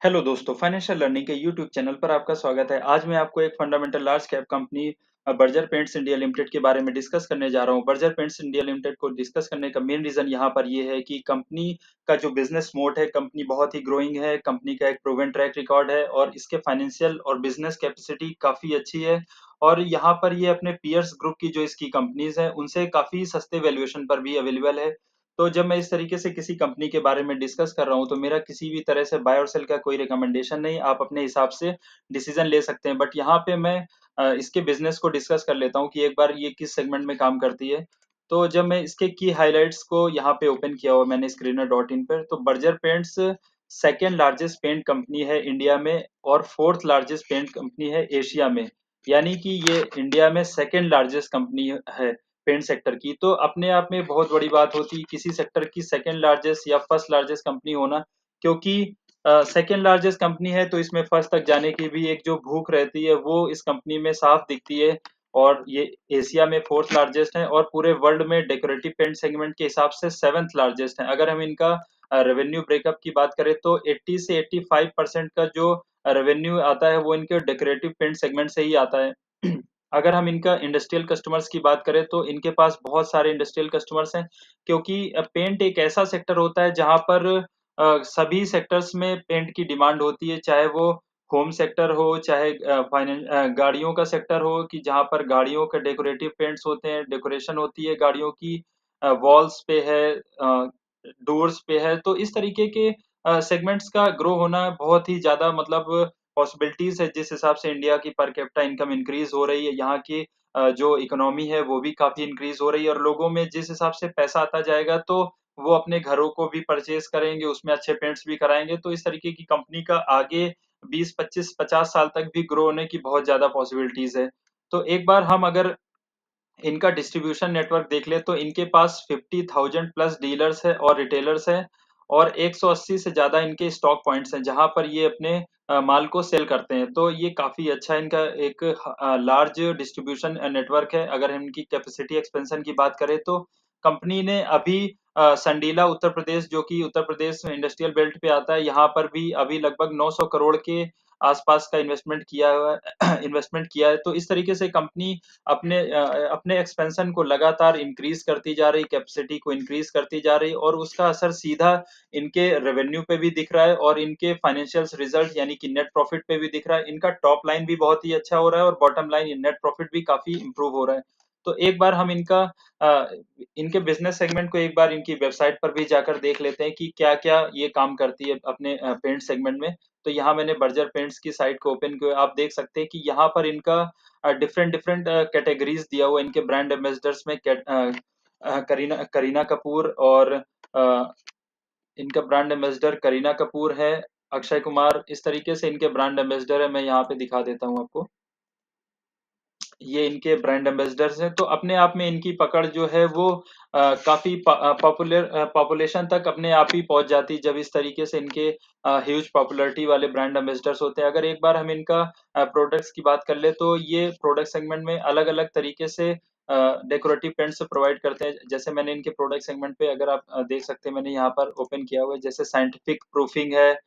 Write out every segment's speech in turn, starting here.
Hello दोस्तों, financial learning के YouTube channel पर आपका स्वागत है। आज मैं आपको एक fundamental large cap company Berger paints India limited के बारे में डिस्कस करने जा रहा हूं। बर्जर पेंट्स इंडिया लिमिटेड को डिस्कस करने का मेन रीजन यहां पर ये है कि कंपनी का जो बिजनेस मोड है, कंपनी बहुत ही ग्रोइंग है, कंपनी का एक प्रूवन ट्रैक रिकॉर्ड है और इसके फाइनेंशियल और बिजनेस कैपेसिटी काफी अच्छी है। और यहाँ पर ये अपने पीयर्स ग्रुप की जो इसकी कंपनीज है उनसे काफी सस्ते वैल्यूएशन पर भी अवेलेबल है। तो जब मैं इस तरीके से किसी कंपनी के बारे में डिस्कस कर रहा हूँ तो मेरा किसी भी तरह से बाय और सेल का कोई रिकमेंडेशन नहीं, आप अपने हिसाब से डिसीजन ले सकते हैं। बट यहाँ पे मैं इसके बिजनेस को डिस्कस कर लेता हूँ कि एक बार ये किस सेगमेंट में काम करती है। तो जब मैं इसके की हाइलाइट्स को यहाँ पे ओपन किया हुआ मैंने स्क्रीनर डॉट इन पर, तो Berger Paints second largest paint company है इंडिया में और फोर्थ लार्जेस्ट पेंट कंपनी है एशिया में। यानी कि ये इंडिया में सेकेंड लार्जेस्ट कंपनी है पेंट सेक्टर की। तो अपने आप में बहुत बड़ी बात होती है किसी सेक्टर की सेकंड लार्जेस्ट या फर्स्ट लार्जेस्ट कंपनी होना, क्योंकि सेकंड लार्जेस्ट कंपनी है तो इसमें फर्स्ट तक जाने की भी एक जो भूख रहती है वो इस कंपनी में साफ दिखती है। और ये एशिया में फोर्थ लार्जेस्ट है और पूरे वर्ल्ड में डेकोरेटिव पेंट सेगमेंट के हिसाब से सेवेंथ लार्जेस्ट है। अगर हम इनका रेवेन्यू ब्रेकअप की बात करें तो 80 से 85% का जो रेवेन्यू आता है वो इनके डेकोरेटिव पेंट सेगमेंट से ही आता है। अगर हम इनका इंडस्ट्रियल कस्टमर्स की बात करें तो इनके पास बहुत सारे इंडस्ट्रियल कस्टमर्स हैं, क्योंकि पेंट एक ऐसा सेक्टर होता है जहां पर सभी सेक्टर्स में पेंट की डिमांड होती है, चाहे वो होम सेक्टर हो, चाहे फाइनेंस गाड़ियों का सेक्टर हो कि जहां पर गाड़ियों के डेकोरेटिव पेंट्स होते हैं, डेकोरेशन होती है गाड़ियों की, वॉल्स पे है, डोर्स पे है। तो इस तरीके के सेगमेंट्स का ग्रो होना बहुत ही ज्यादा मतलब पॉसिबिलिटीज है। जिस हिसाब से इंडिया की पर कैपिटा इनकम इंक्रीज हो रही है, यहाँ की जो इकोनॉमी है वो भी काफी इंक्रीज हो रही है और लोगों में जिस हिसाब से पैसा आता जाएगा तो वो अपने घरों को भी परचेज करेंगे, उसमें अच्छे पेंट्स भी कराएंगे। तो इस तरीके की कंपनी का आगे 20 25 50 साल तक भी ग्रो होने की बहुत ज्यादा पॉसिबिलिटीज है। तो एक बार हम अगर इनका डिस्ट्रीब्यूशन नेटवर्क देख ले तो इनके पास 50,000 प्लस डीलर्स है और रिटेलर्स है और 180 से ज्यादा इनके स्टॉक पॉइंट्स हैं जहां पर ये अपने माल को सेल करते हैं। तो ये काफी अच्छा इनका एक लार्ज डिस्ट्रीब्यूशन नेटवर्क है। अगर हम इनकी कैपेसिटी एक्सपेंशन की बात करें तो कंपनी ने अभी संडीला उत्तर प्रदेश, जो कि उत्तर प्रदेश में इंडस्ट्रियल बेल्ट पे आता है, यहाँ पर भी अभी लगभग 900 करोड़ के आसपास का इन्वेस्टमेंट किया हुआ इन्वेस्टमेंट किया है। तो इस तरीके से कंपनी अपने एक्सपेंशन को लगातार इंक्रीज करती जा रही, कैपेसिटी को इंक्रीज करती जा रही और उसका असर सीधा इनके रेवेन्यू पे भी दिख रहा है और इनके फाइनेंशियल रिजल्ट यानी कि नेट प्रॉफिट पे भी दिख रहा है। इनका टॉप लाइन भी बहुत ही अच्छा हो रहा है और बॉटम लाइन नेट प्रॉफिट भी काफी इंप्रूव हो रहा है। तो एक बार हम इनके बिजनेस सेगमेंट को एक बार इनकी वेबसाइट पर भी जाकर देख लेते हैं कि क्या क्या ये काम करती है अपने पेंट सेगमेंट में। तो यहाँ मैंने बर्जर पेंट्स की साइट को ओपन किया, आप देख सकते हैं कि यहाँ पर इनका डिफरेंट डिफरेंट कैटेगरीज दिया हुआ है इनके ब्रांड एम्बेसडर्स में। करीना करीना कपूर और इनका ब्रांड एम्बेसडर करीना कपूर है, अक्षय कुमार, इस तरीके से इनके ब्रांड एम्बेसडर है। मैं यहाँ पे दिखा देता हूँ आपको, ये इनके ब्रांड एम्बेसडर्स हैं। तो अपने आप में इनकी पकड़ जो है वो काफी पॉपुलेशन तक अपने आप ही पहुंच जाती जब इस तरीके से इनके ह्यूज पॉपुलैरिटी वाले ब्रांड एम्बेसडर्स होते हैं। अगर एक बार हम इनका प्रोडक्ट्स की बात कर ले तो ये प्रोडक्ट सेगमेंट में अलग अलग तरीके से डेकोरेटिव पेंट्स प्रोवाइड करते हैं। जैसे मैंने इनके प्रोडक्ट सेगमेंट पे अगर आप देख सकते हैं, मैंने यहाँ पर ओपन किया हुआ है, जैसे साइंटिफिक प्रूफिंग है,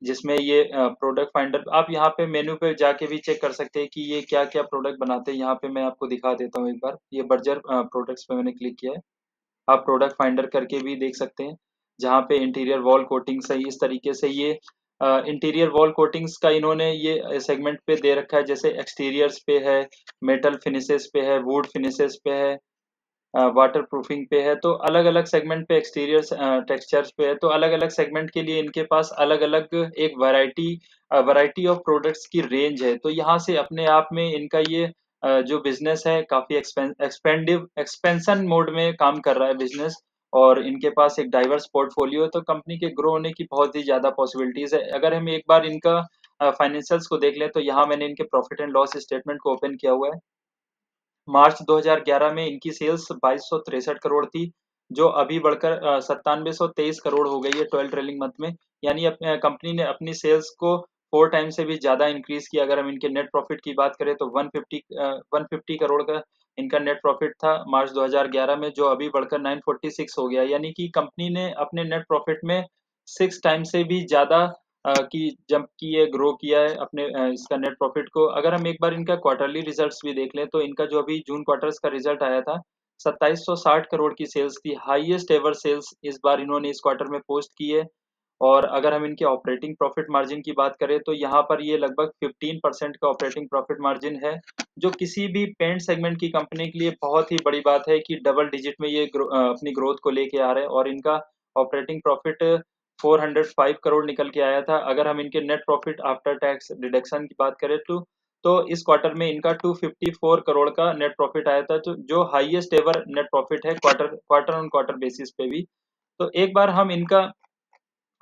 जिसमें ये प्रोडक्ट फाइंडर आप यहाँ पे मेन्यू पे जाके भी चेक कर सकते हैं कि ये क्या क्या प्रोडक्ट बनाते हैं। यहाँ पे मैं आपको दिखा देता हूँ एक बार, ये बर्जर प्रोडक्ट्स पे मैंने क्लिक किया है। आप प्रोडक्ट फाइंडर करके भी देख सकते हैं, जहाँ पे इंटीरियर वॉल कोटिंग्स है। इस तरीके से ये इंटीरियर वॉल कोटिंग्स का इन्होंने ये सेगमेंट पे दे रखा है, जैसे एक्सटीरियर्स पे है, मेटल फिनिशेस पे है, वुड फिनिशेस पे है, वाटर प्रूफिंग पे है। तो अलग अलग सेगमेंट पे एक्सटीरियर टेक्सचर्स पे है। तो अलग अलग सेगमेंट के लिए इनके पास अलग अलग एक वैरायटी ऑफ प्रोडक्ट्स की रेंज है। तो यहाँ से अपने आप में इनका ये जो बिजनेस है काफी एक्सपेंशन मोड में काम कर रहा है बिजनेस, और इनके पास एक डाइवर्स पोर्टफोलियो है। तो कंपनी के ग्रो होने की बहुत ही ज्यादा पॉसिबिलिटीज है। अगर हम एक बार इनका फाइनेंशियल्स को देख लें तो यहाँ मैंने इनके प्रॉफिट एंड लॉस स्टेटमेंट को ओपन किया हुआ है। मार्च 2011 में इनकी सेल्स 2263 करोड़ थी, जो अभी बढ़कर 9723 करोड़ हो गई है 12 ट्रेलिंग मंथ में। यानी कंपनी ने अपनी सेल्स को 4 टाइम से भी ज्यादा इंक्रीज किया। अगर हम इनके नेट प्रॉफिट की बात करें तो 150 करोड़ का इनका नेट प्रॉफिट था मार्च 2011 में, जो अभी बढ़कर 946 हो गया। यानी कि कंपनी ने अपने नेट प्रॉफिट में 6 टाइम से भी ज्यादा कि जंप की है, ग्रो किया है अपने इसका नेट प्रॉफिट को। अगर हम एक बार इनका क्वार्टरली रिजल्ट्स भी देख लें तो इनका जो अभी जून क्वार्टर्स का रिजल्ट आया था 2760 करोड़ की सेल्स थी, हाईएस्ट एवर सेल्स इस बार इन्होंने इस क्वार्टर में पोस्ट की है। और अगर हम इनके ऑपरेटिंग प्रॉफिट मार्जिन की बात करें तो यहाँ पर ये लगभग 15% का ऑपरेटिंग प्रॉफिट मार्जिन है, जो किसी भी पेंट सेगमेंट की कंपनी के लिए बहुत ही बड़ी बात है कि डबल डिजिट में ये अपनी ग्रोथ को लेके आ रहे हैं। और इनका ऑपरेटिंग प्रॉफिट 405 करोड़ निकल के आया था। अगर हम इनके net profit after tax deduction की बात करें तो इस क्वार्टर में इनका 254 करोड़ का नेट प्रॉफिट आया था, जो हाईएस्ट एवर नेट प्रॉफिट है क्वार्टर ऑन क्वार्टर बेसिस पे भी। तो एक बार हम इनका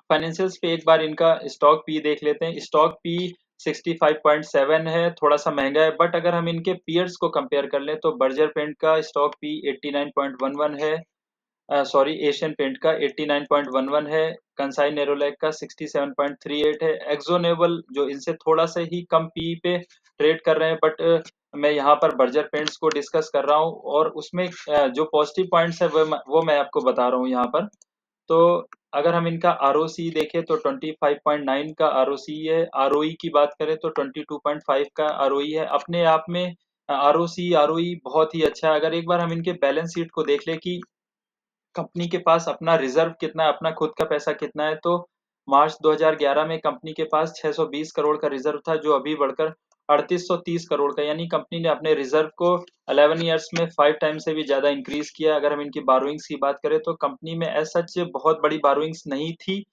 फाइनेंशियल्स पे एक बार इनका स्टॉक पी देख लेते हैं। स्टॉक पी 65.7 है, थोड़ा सा महंगा है, बट अगर हम इनके पीयर्स को कंपेयर कर लें तो बर्जर पेंट का स्टॉक पी 89.11 है, सॉरी एशियन पेंट का 89.11 है, कंसाई नेरोलैक का 67.38 है, एक्जोनेबल जो इनसे थोड़ा सा ही कम पी पे ट्रेड कर रहे हैं, बट मैं यहाँ पर बर्जर पेंट्स को डिस्कस कर रहा हूँ और उसमें जो पॉजिटिव पॉइंट्स है वो मैं आपको बता रहा हूँ यहाँ पर। तो अगर हम इनका आरओसी देखें तो 25.9 का आरओसी है, आरओई की बात करें तो 22.5 का आरओई है। अपने आप में आरओसी आरओई बहुत ही अच्छा है। अगर एक बार हम इनके बैलेंस शीट को देख ले कि कंपनी के पास अपना रिजर्व कितना है, अपना खुद का पैसा कितना है, तो मार्च 2011 में कंपनी के पास 620 करोड़ का रिजर्व था, जो अभी बढ़कर 3830 करोड़ का, यानी कंपनी ने अपने रिजर्व को 11 ईयर्स में 5 टाइम से भी ज्यादा इंक्रीज किया। अगर हम इनकी बारोइंग्स की बात करें तो कंपनी में एज सच बहुत बड़ी बारोइंग्स नहीं थी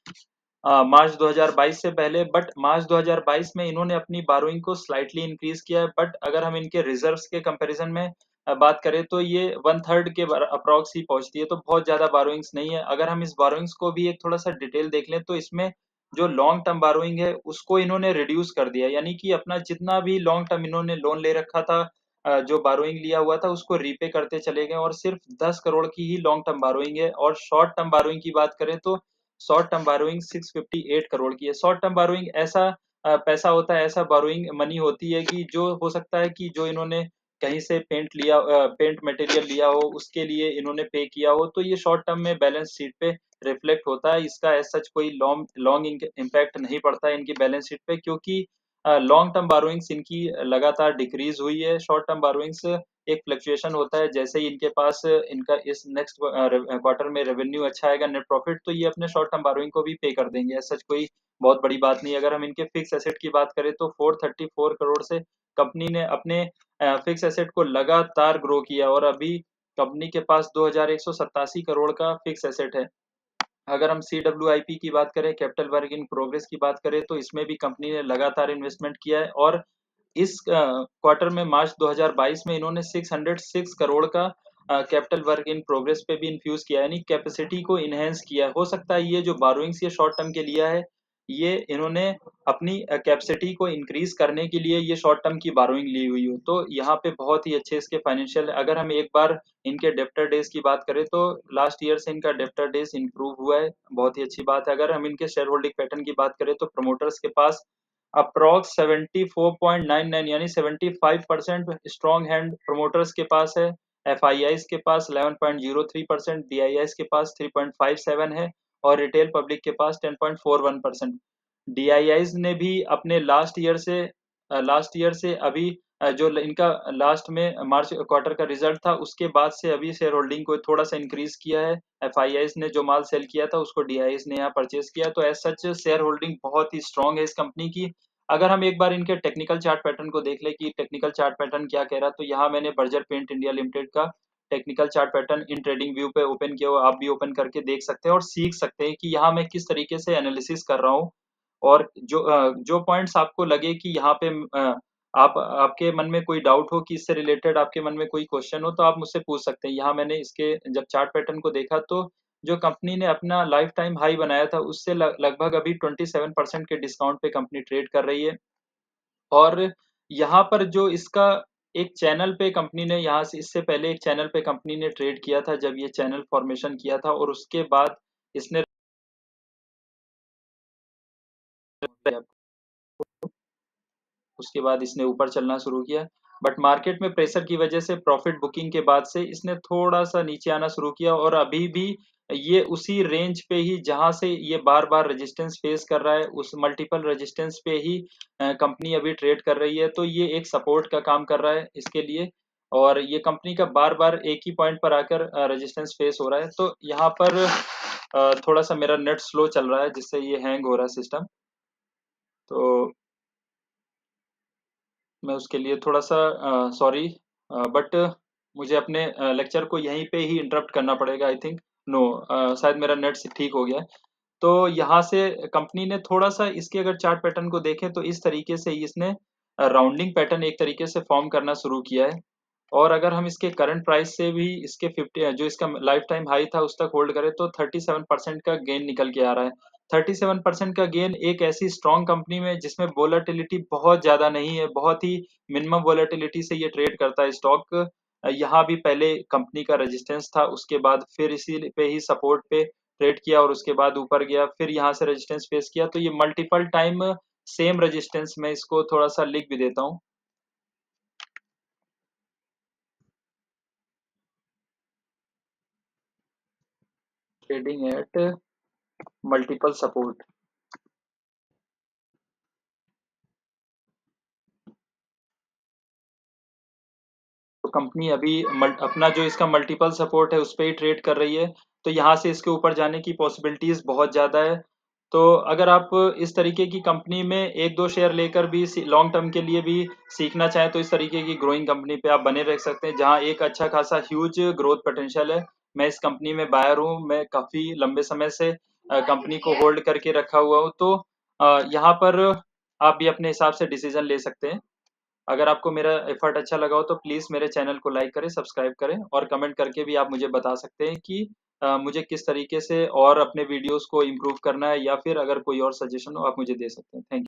मार्च 2022 से पहले, बट मार्च 2022 में इन्होंने अपनी बारोइंग को स्लाइटली इंक्रीज किया है। बट अगर हम इनके रिजर्व्स के कंपैरिजन में बात करें तो ये 1/3 के अप्रॉक्स ही पहुंचती है, तो बहुत ज्यादा बारोइंग्स नहीं है। अगर हम इस बारोइंग्स को भी एक थोड़ा सा डिटेल देख लें तो इसमें जो लॉन्ग टर्म बारोइंग है उसको इन्होंने रिड्यूस कर दिया, यानी कि अपना जितना भी लॉन्ग टर्म इन्होंने लोन ले रखा था, जो बारोइंग लिया हुआ था उसको रीपे करते चले गए और सिर्फ 10 करोड़ की ही लॉन्ग टर्म बारोइंग है। और शॉर्ट टर्म बारोइंग की बात करें तो शॉर्ट टर्म बारोइंग 658 करोड़ की है। शॉर्ट टर्म बारोइंग ऐसा पैसा होता है, ऐसा बारोइंग मनी होती है कि जो हो सकता है कि जो इन्होंने कहीं से पेंट मटेरियल लिया हो उसके लिए इन्होंने पे किया हो, तो ये शॉर्ट टर्म में बैलेंस शीट पे रिफ्लेक्ट होता है। इसका एज सच कोई लॉन्ग लॉन्ग इम्पैक्ट नहीं पड़ता है इनकी बैलेंस शीट पे, क्योंकि लॉन्ग टर्म बारोइंग्स इनकी लगातार डिक्रीज हुई है। शॉर्ट टर्म बारोइंग्स एक फ्लक्चुएशन होता है, जैसे ही इनके पास इनका इस नेक्स्ट क्वार्टर में रेवेन्यू अच्छा आएगा, नेट प्रॉफिट, तो ये अपने शॉर्ट टर्म बारोइंग को भी पे कर देंगे। ऐसा कोई बहुत बड़ी बात नहीं। अगर हम इनके फिक्स एसेट की बात करें तो 434 करोड़ से कंपनी ने अपने फिक्स एसेट को लगातार ग्रो किया और अभी कंपनी के पास 2187 करोड़ का फिक्स एसेट है। अगर हम CWIP की बात करें, कैपिटल वर्क इन प्रोग्रेस की बात करें, तो इसमें भी कंपनी ने लगातार इन्वेस्टमेंट किया है और इस क्वार्टर में मार्च 2022 में इन्होंने 606 करोड़ का कैपिटल वर्क इन प्रोग्रेस पे भी इन्फ्यूज किया, यानी कैपेसिटी को इनहेंस किया है। हो सकता है ये जो बारोइंग्स ये शॉर्ट टर्म के लिया है, ये इन्होंने अपनी कैपेसिटी को इंक्रीज करने के लिए ये शॉर्ट टर्म की बारोइंग ली हुई हो, तो यहाँ पे बहुत ही अच्छे इसके फाइनेंशियल। अगर हम एक बार इनके डेप्टर डेज की बात करें तो लास्ट ईयर से इनका डेप्टर डेज इंप्रूव हुआ है, बहुत ही अच्छी बात है। अगर हम इनके शेयर होल्डिंग पैटर्न की बात करें तो प्रमोटर्स के पास अप्रॉक्स 74.99 यानी 75% स्ट्रॉन्ग हैंड प्रमोटर्स के पास है। FIIs के पास 11.03%, DIIs के पास 3.57 है और रिटेल पब्लिक के पास 10.41%। DIIs ने भी अपने लास्ट ईयर से अभी जो इनका लास्ट में मार्च क्वार्टर का रिजल्ट था उसके बाद से अभी शेयर होल्डिंग को थोड़ा सा इंक्रीज किया है। FIIs ने जो माल सेल किया था उसको DIIs ने यहाँ परचेज किया, तो एज सच शेयर होल्डिंग बहुत ही स्ट्रांग है इस कंपनी की। अगर हम एक बार इनके टेक्निकल चार्ट पैटर्न को देख ले कि टेक्निकल चार्ट पैटर्न क्या कह रहा, तो यहाँ मैंने बर्जर पेंट इंडिया लिमिटेड का technical chart pattern in trading view पे ओपन किया हुआ, आप भी ओपन करके देख सकते हैं और सीख सकते हैं कि यहाँ मैं किस तरीके से एनालिसिस कर रहा हूँ। और जो पॉइंट्स आपको लगे कि यहाँ पे आप आपके मन में कोई डाउट हो कि इससे रिलेटेड आपके मन में कोई क्वेश्चन हो तो आप मुझसे पूछ सकते हैं। यहाँ मैंने इसके जब चार्ट पैटर्न को देखा तो जो कंपनी ने अपना लाइफ टाइम हाई बनाया था उससे लगभग अभी 27% के डिस्काउंट पे कंपनी ट्रेड कर रही है। और यहाँ पर जो इसका एक चैनल पे कंपनी ने यहाँ से इससे पहले एक चैनल पे कंपनी ने ट्रेड किया था जब ये चैनल फॉर्मेशन किया था, और उसके बाद इसने उसके बाद इसने ऊपर चलना शुरू किया। बट मार्केट में प्रेशर की वजह से प्रॉफिट बुकिंग के बाद से इसने थोड़ा सा नीचे आना शुरू किया और अभी भी ये उसी रेंज पे ही जहां से ये बार बार रेजिस्टेंस फेस कर रहा है, उस मल्टीपल रेजिस्टेंस पे ही कंपनी अभी ट्रेड कर रही है। तो ये एक सपोर्ट का काम कर रहा है इसके लिए, और ये कंपनी का बार बार एक ही पॉइंट पर आकर रेजिस्टेंस फेस हो रहा है। तो यहाँ पर थोड़ा सा मेरा नेट स्लो चल रहा है जिससे ये हैंग हो रहा है सिस्टम। तो मैं उसके लिए थोड़ा सा सॉरी, बट मुझे अपने लेक्चर को यहीं पे ही इंटरप्ट करना पड़ेगा आई थिंक। नो, शायद मेरा नेट से ठीक हो गया है। तो यहाँ से कंपनी ने थोड़ा सा इसके अगर चार्ट पैटर्न को देखें तो इस तरीके से इसने राउंडिंग पैटर्न एक तरीके से फॉर्म करना शुरू किया है। और अगर हम इसके करंट प्राइस से भी इसके 50 जो इसका लाइफ टाइम हाई था उस तक होल्ड करें तो 37% का गेन निकल के आ रहा है। 37% का गेन एक ऐसी स्ट्रॉन्ग कंपनी में जिसमें वोलेटिलिटी बहुत ज्यादा नहीं है, बहुत ही मिनिमम वोलेटिलिटी से ये ट्रेड करता है स्टॉक। यहाँ भी पहले कंपनी का रेजिस्टेंस था, उसके बाद फिर इसी पे ही सपोर्ट पे ट्रेड किया और उसके बाद ऊपर गया, फिर यहाँ से रेजिस्टेंस फेस किया। तो ये मल्टीपल टाइम सेम रेजिस्टेंस में इसको थोड़ा सा लिख भी देता हूँ। Trading at multiple support. तो कंपनी अभी अपना जो इसका मल्टीपल सपोर्ट है उस पे ही ट्रेड कर रही है। तो यहाँ से इसके ऊपर जाने की पॉसिबिलिटीज बहुत ज़्यादा है। तो अगर आप इस तरीके की कंपनी में एक दो शेयर लेकर भी लॉन्ग टर्म के लिए भी सीखना चाहें तो इस तरीके की ग्रोइंग कंपनी पे आप बने रह सकते हैं जहाँ एक अच्छा खासा ह्यूज ग्रोथ पोटेंशियल है। मैं इस कंपनी में बायर हूँ, मैं काफ़ी लंबे समय से कंपनी को होल्ड करके रखा हुआ हूँ। तो यहाँ पर आप भी अपने हिसाब से डिसीजन ले सकते हैं। अगर आपको मेरा एफर्ट अच्छा लगा हो तो प्लीज़ मेरे चैनल को लाइक करें, सब्सक्राइब करें, और कमेंट करके भी आप मुझे बता सकते हैं कि मुझे किस तरीके से और अपने वीडियोस को इम्प्रूव करना है, या फिर अगर कोई और सजेशन हो आप मुझे दे सकते हैं। Thank you.